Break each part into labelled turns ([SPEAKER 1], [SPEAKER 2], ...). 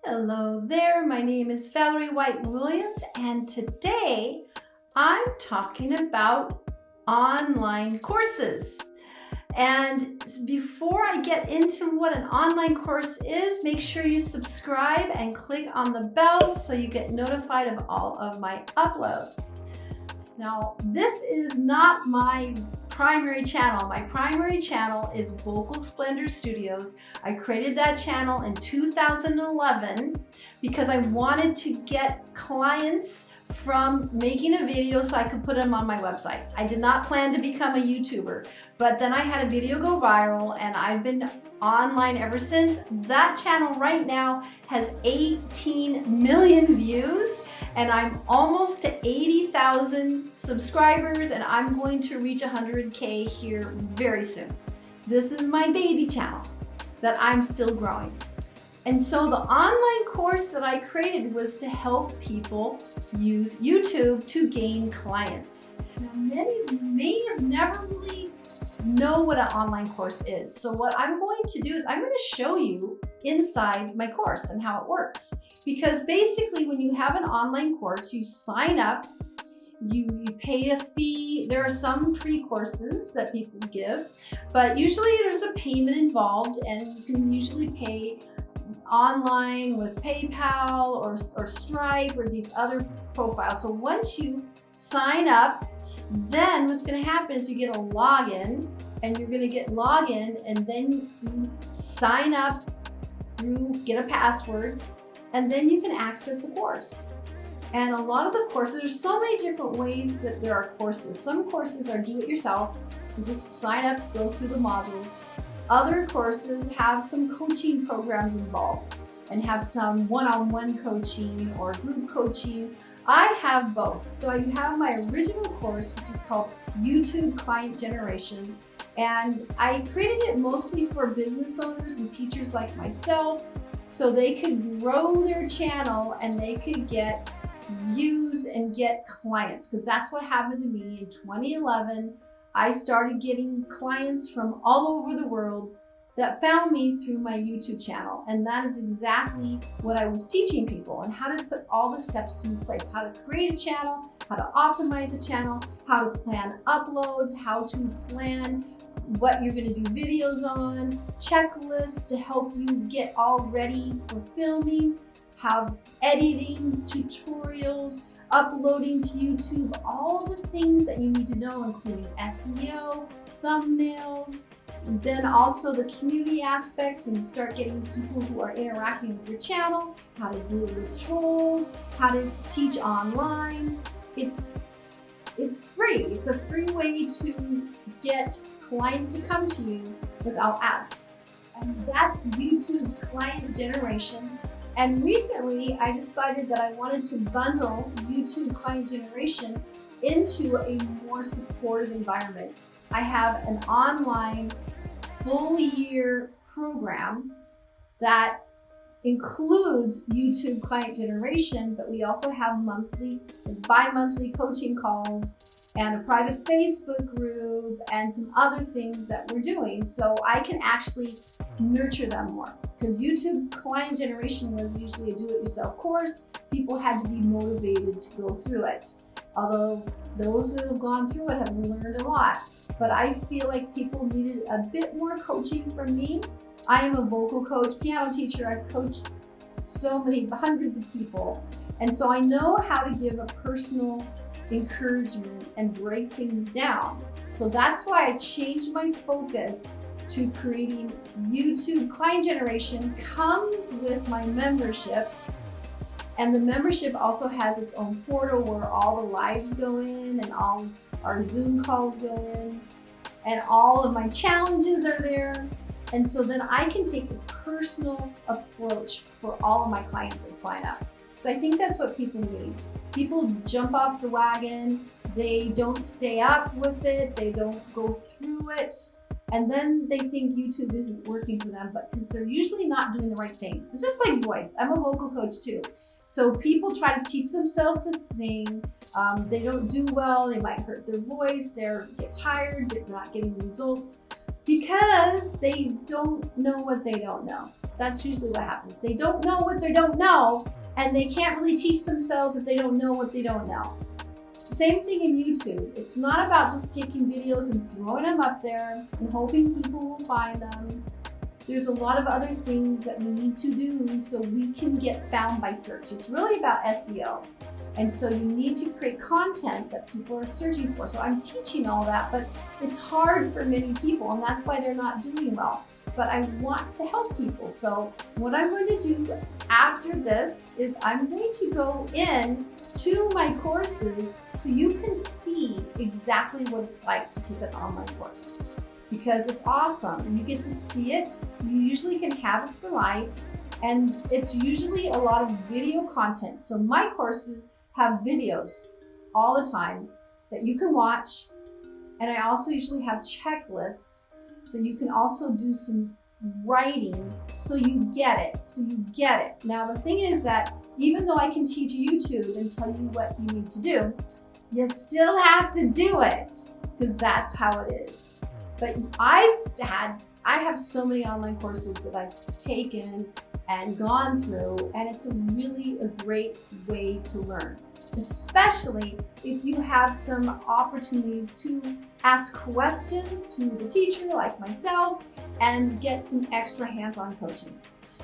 [SPEAKER 1] Hello there, my name is Valerie White-Williams, and today I'm talking about online courses. And before I get into what an online course is, make sure you subscribe and click on the bell so you get notified of all of my uploads. Now, this is not my primary channel. My primary channel is Vocal Splendor Studios. I created that channel in 2011 because I wanted to get clients from making a video so I could put them on my website. I did not plan to become a YouTuber, but then I had a video go viral and I've been online ever since. That channel right now has 18 million views and I'm almost to 80,000 subscribers and I'm going to reach 100K here very soon. This is my baby channel that I'm still growing. And so the online course that I created was to help people use YouTube to gain clients. Now, many of you may have never really know what an online course is. So what I'm going to do is I'm going to show you inside my course and how it works. Because basically when you have an online course, you sign up, you pay a fee. There are some free courses that people give, but usually there's a payment involved and you can usually pay online with PayPal or Stripe or these other profiles. So once you sign up, then what's going to happen is you get a login and you're going to get login and then you sign up through, get a password, and then you can access the course. And a lot of the courses, there's so many different ways that there are courses. Some courses are do-it-yourself. You just sign up, go through the modules. Other courses have some coaching programs involved and have some one-on-one coaching or group coaching. I have both. So I have my original course, which is called YouTube Client Generation. And I created it mostly for business owners and teachers like myself, so they could grow their channel and they could get views and get clients. Because that's what happened to me in 2011. I started getting clients from all over the world that found me through my YouTube channel. And that is exactly what I was teaching people, and how to put all the steps in place, how to create a channel, how to optimize a channel, how to plan uploads, how to plan what you're going to do videos on, checklists to help you get all ready for filming, how editing, tutorials, uploading to YouTube, all the things that you need to know, including SEO, thumbnails, then also the community aspects when you start getting people who are interacting with your channel, how to deal with trolls, how to teach online. It's free. It's a free way to get clients to come to you without ads. And that's YouTube Client Generation. And recently I decided that I wanted to bundle YouTube Client Generation into a more supportive environment. I have an online full year program that includes YouTube Client Generation, but we also have monthly and bi-monthly coaching calls and a private Facebook group and some other things that we're doing. So I can actually nurture them more, because YouTube Client Generation was usually a do-it-yourself course. People had to be motivated to go through it. Although those that have gone through it have learned a lot. But I feel like people needed a bit more coaching from me. I am a vocal coach, piano teacher. I've coached so many, hundreds of people. And so I know how to give a personal encouragement and break things down. So that's why I changed my focus to creating YouTube Client Generation. Comes with my membership. And the membership also has its own portal where all the lives go in and all our Zoom calls go in and all of my challenges are there. And so then I can take a personal approach for all of my clients that sign up. So I think that's what people need. People jump off the wagon, they don't stay up with it, they don't go through it, and then they think YouTube isn't working for them, but because they're usually not doing the right things. It's just like voice. I'm a vocal coach too. So people try to teach themselves to sing. They don't do well. They might hurt their voice. They get tired. They're not getting results because they don't know what they don't know. That's usually what happens. They don't know what they don't know, and they can't really teach themselves if they don't know what they don't know. Same thing in YouTube. It's not about just taking videos and throwing them up there and hoping people will find them. There's a lot of other things that we need to do so we can get found by search. It's really about SEO. And so you need to create content that people are searching for. So I'm teaching all that, but it's hard for many people, and that's why they're not doing well. But I want to help people. So what I'm going to do after this is I'm going to go in to my courses so you can see exactly what it's like to take an online course. Because it's awesome. You get to see it. You usually can have it for life. And it's usually a lot of video content. So my courses have videos all the time that you can watch. And I also usually have checklists. So you can also do some writing so you get it. Now the thing is that even though I can teach YouTube and tell you what you need to do, you still have to do it because that's how it is. But I have so many online courses that I've taken and gone through, and it's really a great way to learn, especially if you have some opportunities to ask questions to the teacher like myself and get some extra hands-on coaching.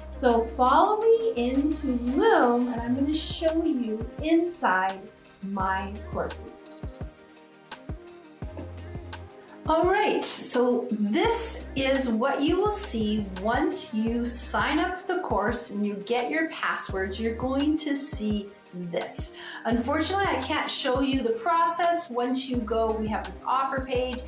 [SPEAKER 1] So follow me into Loom, and I'm going to show you inside my courses. All right, so this is what you will see once you sign up for the course and you get your passwords. You're going to see this. Unfortunately, I can't show you the process. Once you go, we have this offer page.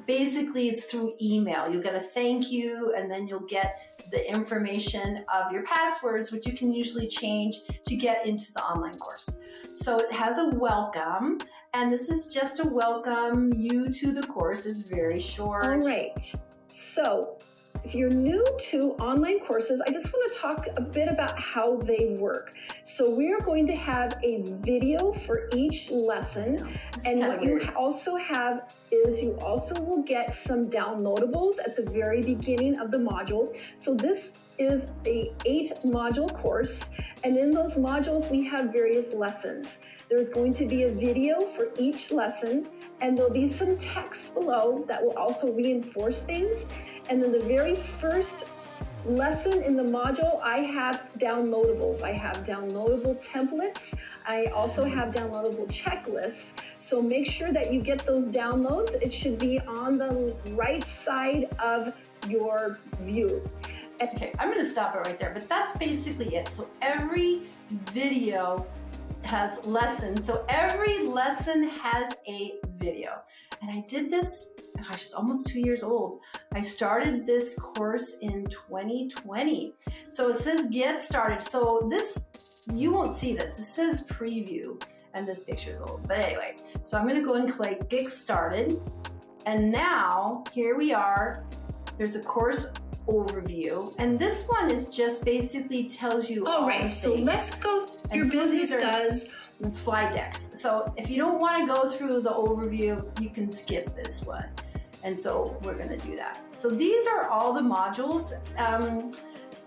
[SPEAKER 1] Basically, it's through email. You'll get a thank you, and then you'll get the information of your passwords, which you can usually change to get into the online course. So it has a welcome, and this is just a welcome you to the course. It's very short.
[SPEAKER 2] All right. So if you're new to online courses, I just want to talk a bit about how they work. So we are going to have a video for each lesson. And what you also have is you also will get some downloadables at the very beginning of the module. So this is a 8-module course. And in those modules, we have various lessons. There's going to be a video for each lesson, and there'll be some text below that will also reinforce things. And then the very first lesson in the module, I have downloadables. I have downloadable templates. I also have downloadable checklists. So make sure that you get those downloads. It should be on the right side of your view.
[SPEAKER 1] Okay, I'm going to stop it right there, but that's basically it. So every video has lessons. So every lesson has a video. And I did this, gosh, it's almost 2 years old. I started this course in 2020. So it says get started. So this, you won't see this. It says preview, and this picture is old. But anyway, so I'm going to go and click get started. And now here we are. There's a course overview, and this one is just basically tells you
[SPEAKER 2] all right, so let's go. Your business does
[SPEAKER 1] slide decks. So if you don't want to go through the overview, you can skip this one. And so we're going to do that. So these are all the modules.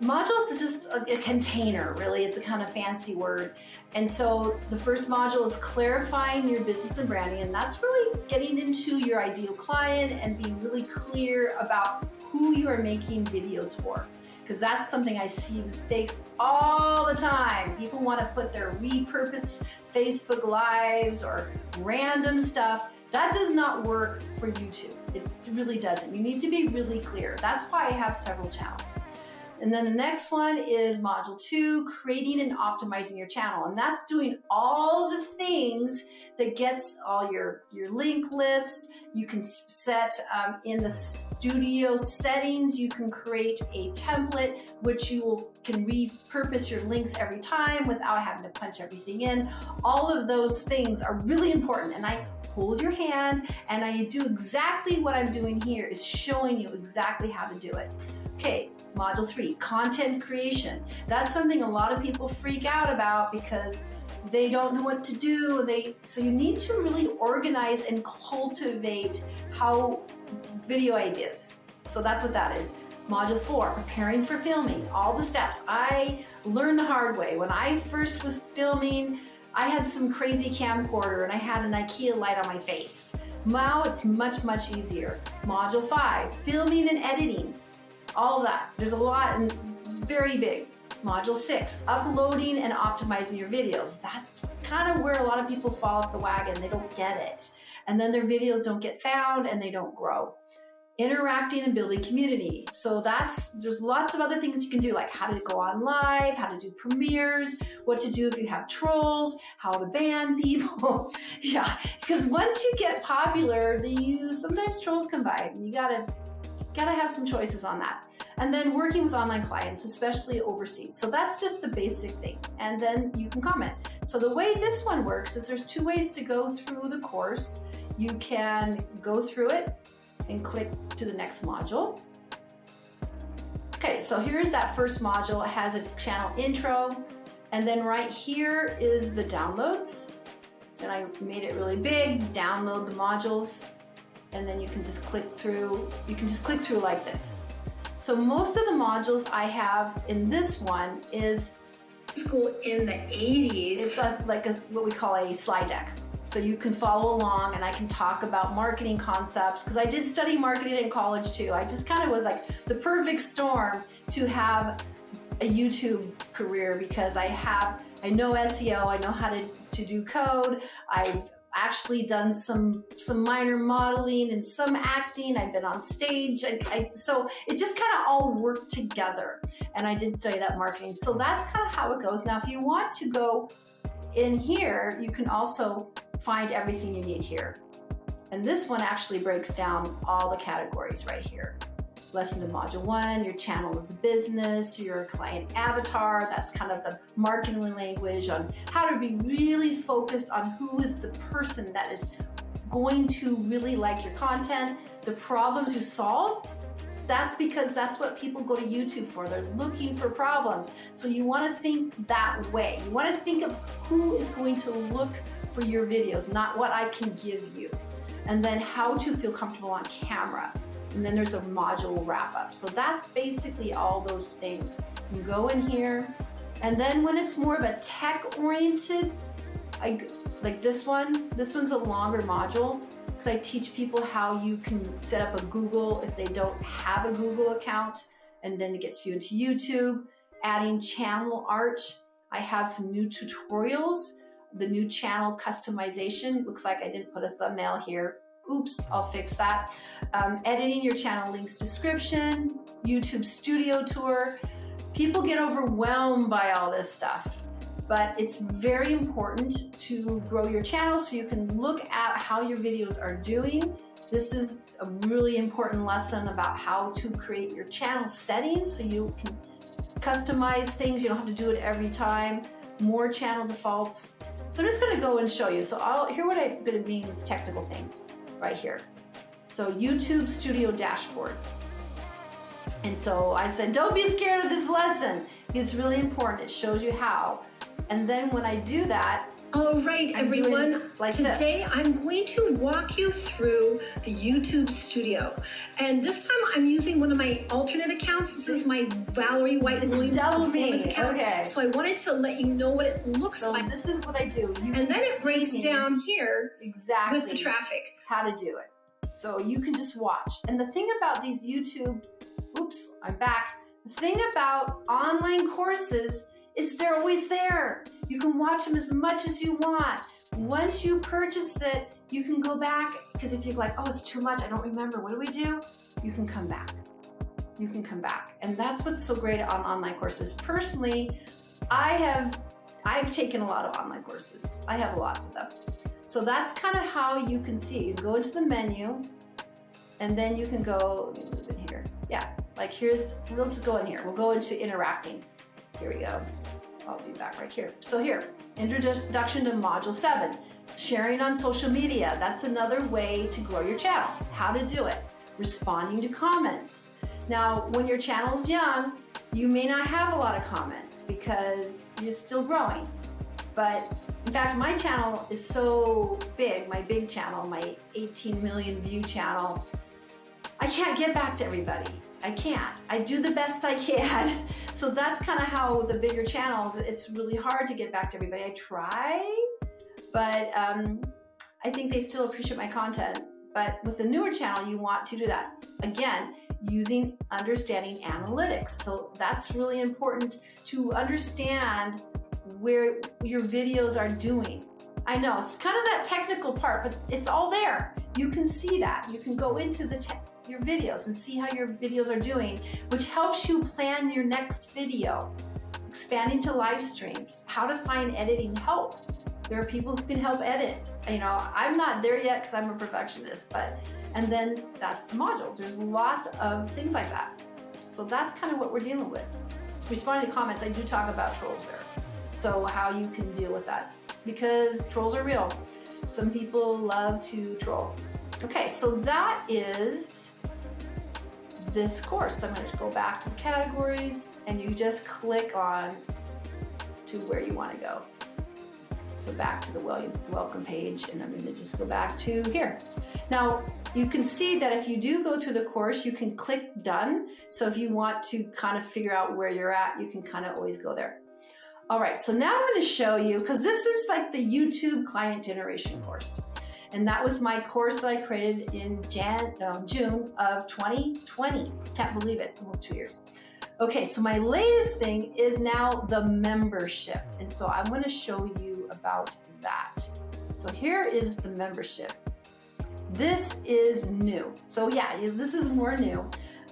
[SPEAKER 1] Modules is just a container, really. It's a kind of fancy word. And so the first module is clarifying your business and branding, and that's really getting into your ideal client and being really clear about who you are making videos for. Because that's something I see mistakes all the time. People want to put their repurposed Facebook Lives or random stuff. That does not work for YouTube. It really doesn't. You need to be really clear. That's why I have several channels. And then the next one is module 2, creating and optimizing your channel. And that's doing all the things that gets all your link lists. You can set in the studio settings, you can create a template, which can repurpose your links every time without having to punch everything in. All of those things are really important. And I hold your hand and I do exactly what I'm doing here, is showing you exactly how to do it. Okay, module 3, content creation. That's something a lot of people freak out about because they don't know what to do. So you need to really organize and cultivate video ideas. So that's what that is. Module 4, preparing for filming, all the steps. I learned the hard way. When I first was filming, I had some crazy camcorder and I had an IKEA light on my face. Now it's much, much easier. Module 5, filming and editing, all of that. There's a lot and very big. Module 6, uploading and optimizing your videos. That's kind of where a lot of people fall off the wagon. They don't get it. And then their videos don't get found and they don't grow. Interacting and building community. So there's lots of other things you can do, like how to go on live, how to do premieres, what to do if you have trolls, how to ban people. Yeah, because once you get popular, sometimes trolls come by. You gotta have some choices on that. And then working with online clients, especially overseas. So that's just the basic thing. And then you can comment. So the way this one works is there's 2 ways to go through the course. You can go through it and click to the next module. Okay, so here's that first module. It has a channel intro. And then right here is the downloads. And I made it really big, download the modules. And then you can just click through. You can just click through like this. So most of the modules I have in this one is
[SPEAKER 2] school in the 80s.
[SPEAKER 1] It's what we call a slide deck. So you can follow along and I can talk about marketing concepts because I did study marketing in college too. I just kind of was like the perfect storm to have a YouTube career because I know SEO, I know how to do code. I've actually done some minor modeling and some acting. I've been on stage. So it just kind of all worked together. And I did study that marketing. So that's kind of how it goes. Now, if you want to go in here, you can also find everything you need here. And this one actually breaks down all the categories right here. Lesson to Module 1, your channel is a business, your client avatar, that's kind of the marketing language on how to be really focused on who is the person that is going to really like your content, the problems you solve. That's because that's what people go to YouTube for. They're looking for problems. So you want to think that way. You want to think of who is going to look for your videos, not what I can give you. And then how to feel comfortable on camera. And then there's a module wrap up. So that's basically all those things. You go in here, and then when it's more of a tech oriented, like this one's a longer module because I teach people how you can set up a Google if they don't have a Google account, and then it gets you into YouTube, adding channel art. I have some new tutorials, the new channel customization. Looks like I didn't put a thumbnail here. Oops, I'll fix that. Editing your channel links description, YouTube studio tour. People get overwhelmed by all this stuff, but it's very important to grow your channel so you can look at how your videos are doing. This is a really important lesson about how to create your channel settings so you can customize things. You don't have to do it every time. More channel defaults. So I'm just gonna go and show you. So here what I'm gonna mean is technical things. Right here. So YouTube Studio Dashboard. And so I said, don't be scared of this lesson. It's really important. It shows you how. And then when I do that,
[SPEAKER 2] all right, everyone, today I'm going to walk you through the YouTube Studio. And this time I'm using one of my alternate accounts. This is my Valerie White Williams performance account.
[SPEAKER 1] Okay.
[SPEAKER 2] So I wanted to let you know what it looks like.
[SPEAKER 1] This is what I do.
[SPEAKER 2] And then it breaks down here
[SPEAKER 1] exactly
[SPEAKER 2] with the traffic.
[SPEAKER 1] How to do it. So you can just watch. And the thing about these YouTube, oops, I'm back. The thing about online courses is they're always there. You can watch them as much as you want. Once you purchase it, you can go back, because if you're like, oh, it's too much, I don't remember, what do we do? You can come back. You can come back. And that's what's so great on online courses. Personally, I've taken a lot of online courses. I have lots of them. So that's kind of how you can see. You go into the menu, and then you can go, let me move in here. Yeah, like let's go in here. We'll go into interacting. Here we go. I'll be back right here. So here, introduction to Module 7, sharing on social media. That's another way to grow your channel. How to do it. Responding to comments. Now, when your channel is young, you may not have a lot of comments because you're still growing. But in fact, my channel is so big, my big channel, my 18 million view channel, I can't get back to everybody. I can't. I do the best I can. So that's kind of how the bigger channels, it's really hard to get back to everybody. I try, but I think they still appreciate my content. But with the newer channel, you want to do that. Again, using understanding analytics. So that's really important to understand where your videos are doing. I know it's kind of that technical part, but it's all there. You can see that. You can go into your videos and see how your videos are doing, which helps you plan your next video, expanding to live streams, how to find editing help. There are people who can help edit. You know, I'm not there yet because I'm a perfectionist, and then that's the module. There's lots of things like that. So that's kind of what we're dealing with. So responding to comments, I do talk about trolls there. So how you can deal with that, because trolls are real. Some people love to troll. Okay, so that is this course. So I'm going to go back to the categories, and you just click on to where you want to go. So back to the welcome page, and I'm going to just go back to here. Now, you can see that if you do go through the course, you can click done. So if you want to kind of figure out where you're at, you can kind of always go there. All right, so now I'm going to show you, because this is like the YouTube client generation course. And that was my course that I created in June of 2020. Can't believe it, it's almost 2 years. Okay, so my latest thing is now the membership. And so I'm going to show you about that. So here is the membership. This is new. So yeah, this is more new.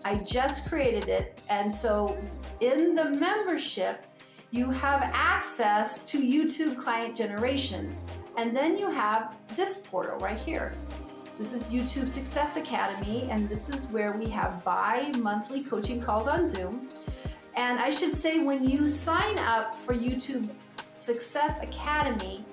[SPEAKER 1] I just created it. And so in the membership, you have access to YouTube client generation. And then you have this portal right here. This is YouTube Success Academy, and this is where we have bi-monthly coaching calls on Zoom. And I should say, when you sign up for YouTube Success Academy,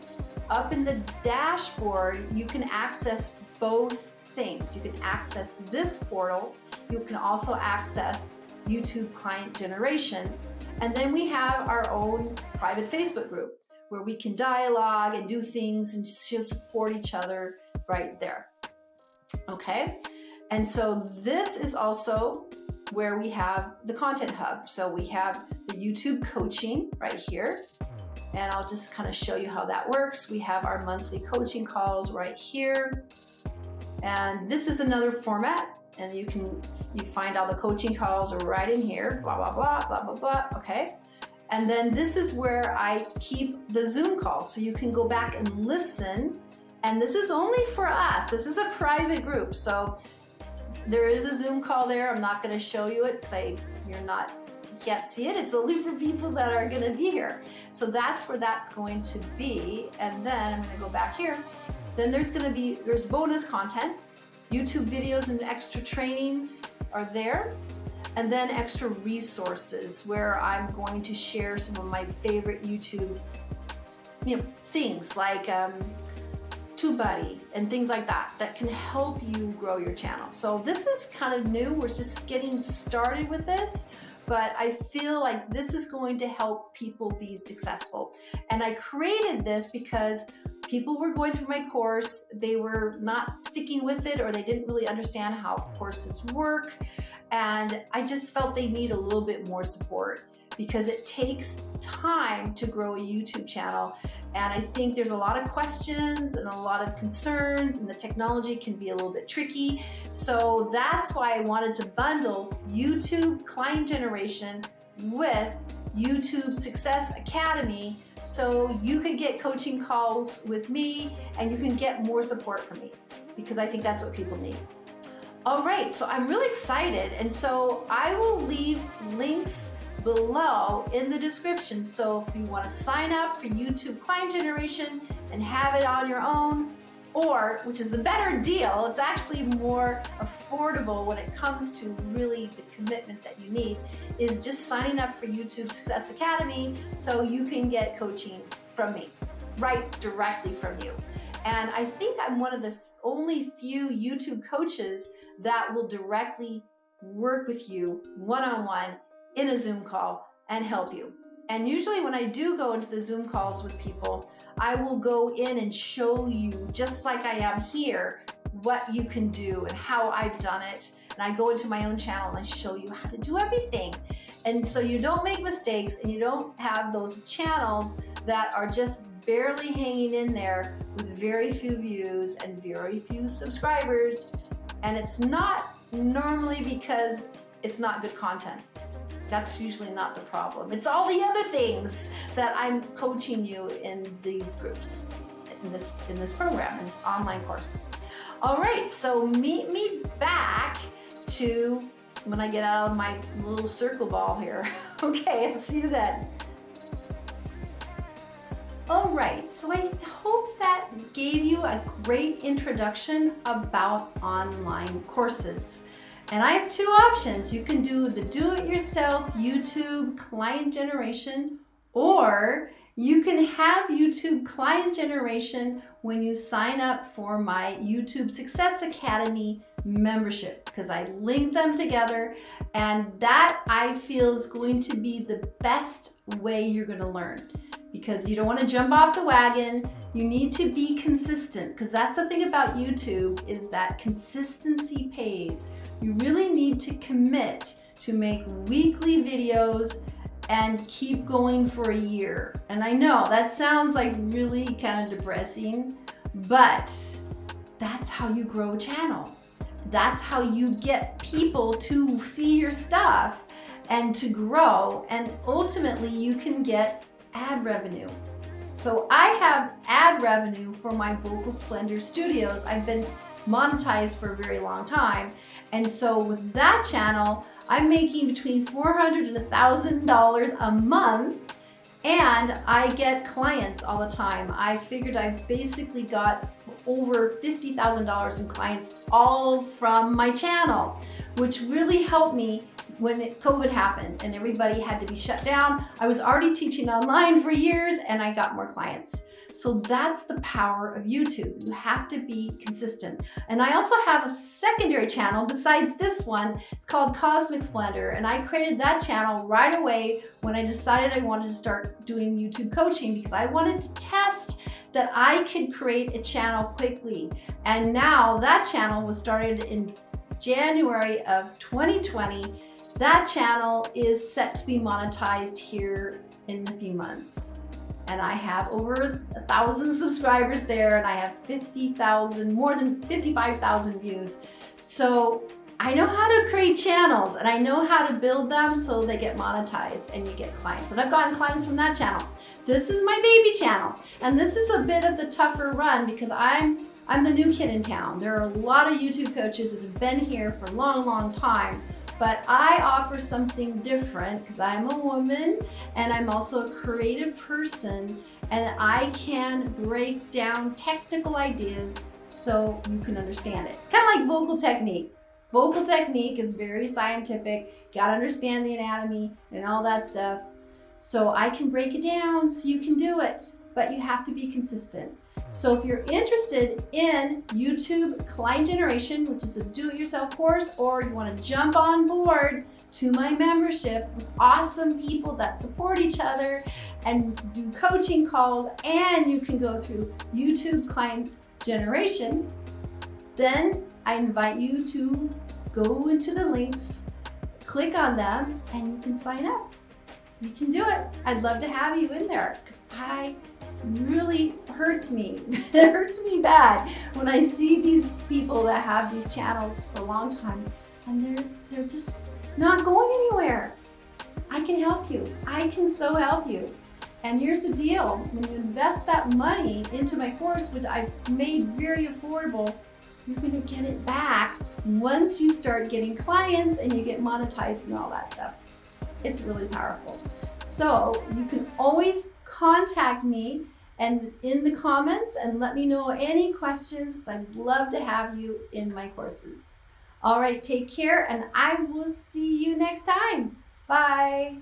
[SPEAKER 1] up in the dashboard, you can access both things. You can access this portal. You can also access YouTube client generation. And then we have our own private Facebook group where we can dialogue and do things and just support each other right there. Okay, and so this is also where we have the content hub. So we have the YouTube coaching right here, and I'll just kind of show you how that works. We have our monthly coaching calls right here, and this is another format, and you find all the coaching calls are right in here, blah, blah, blah, blah, blah, blah, okay? And then this is where I keep the Zoom calls, so you can go back and listen. And this is only for us. This is a private group. So there is a Zoom call there. I'm not going to show you it because you can't see it. It's only for people that are going to be here. So that's where that's going to be. And then I'm going to go back here. Then there's bonus content. YouTube videos and extra trainings are there. And then extra resources where I'm going to share some of my favorite YouTube things like TubeBuddy and things like that can help you grow your channel. So this is kind of new. We're just getting started with this, but I feel like this is going to help people be successful. And I created this because people were going through my course, they were not sticking with it, or they didn't really understand how courses work. And I just felt they need a little bit more support because it takes time to grow a YouTube channel. And I think there's a lot of questions and a lot of concerns, and the technology can be a little bit tricky. So that's why I wanted to bundle YouTube client generation with YouTube Success Academy, so you can get coaching calls with me and you can get more support from me, because I think that's what people need. All right, so I'm really excited. And so I will leave links below in the description. So if you want to sign up for YouTube client generation and have it on your own, or, which is the better deal, it's actually more affordable when it comes to really the commitment that you need, is just signing up for YouTube Success Academy so you can get coaching from me, right directly from you. And I think I'm one of the only few YouTube coaches that will directly work with you one-on-one in a Zoom call and help you. And usually when I do go into the Zoom calls with people, I will go in and show you, just like I am here, what you can do and how I've done it. and I go into my own channel and I show you how to do everything. And so you don't make mistakes and you don't have those channels that are just barely hanging in there with very few views and very few subscribers. And it's not normally because it's not good content. That's usually not the problem. It's all the other things that I'm coaching you in these groups, in this program, in this online course. All right, so meet me back to when I get out of my little circle ball here. Okay, I'll see you then. All right, so I hope that gave you a great introduction about online courses. And I have two options. You can do the do-it-yourself YouTube client generation, or you can have YouTube client generation when you sign up for my YouTube Success Academy membership, because I link them together, and that I feel is going to be the best way you're going to learn, because you don't want to jump off the wagon. You need to be consistent, because that's the thing about YouTube, is that consistency pays. You really need to commit to make weekly videos and keep going for a year. And I know that sounds like really kind of depressing, but that's how you grow a channel. That's how you get people to see your stuff and to grow, and ultimately you can get ad revenue. So I have ad revenue for my Vocal Splendor Studios. I've been monetized for a very long time, and so with that channel I'm making between $400 and $1,000 a month, and I get clients all the time. I figured I basically got over $50,000 in clients all from my channel, which really helped me when COVID happened and everybody had to be shut down. I was already teaching online for years and I got more clients. So that's the power of YouTube. You have to be consistent. And I also have a secondary channel besides this one. It's called Cosmic Splendor, and I created that channel right away when I decided I wanted to start doing YouTube coaching, because I wanted to test that I could create a channel quickly. And now that channel was started in January of 2020. That channel is set to be monetized here in a few months. And I have over 1,000 subscribers there, and I have 50,000, more than 55,000 views. So I know how to create channels, and I know how to build them so they get monetized and you get clients. And I've gotten clients from that channel. This is my baby channel, and this is a bit of the tougher run because I'm the new kid in town. There are a lot of YouTube coaches that have been here for a long, long time. But I offer something different because I'm a woman and I'm also a creative person, and I can break down technical ideas so you can understand it. It's kind of like vocal technique. Vocal technique is very scientific. Got to understand the anatomy and all that stuff. So I can break it down so you can do it, but you have to be consistent. So if you're interested in YouTube client generation, which is a do-it-yourself course, or you want to jump on board to my membership with awesome people that support each other and do coaching calls, and you can go through YouTube client generation, then I invite you to go into the links, click on them, and you can sign up. You can do it. I'd love to have you in there, because really hurts me. It hurts me bad when I see these people that have these channels for a long time and they're just not going anywhere. I can help you. I can so help you. And here's the deal. When you invest that money into my course, which I've made very affordable, you're going to get it back once you start getting clients and you get monetized and all that stuff. It's really powerful. So you can always contact me and in the comments and let me know any questions, because I'd love to have you in my courses. All right, take care, and I will see you next time. Bye.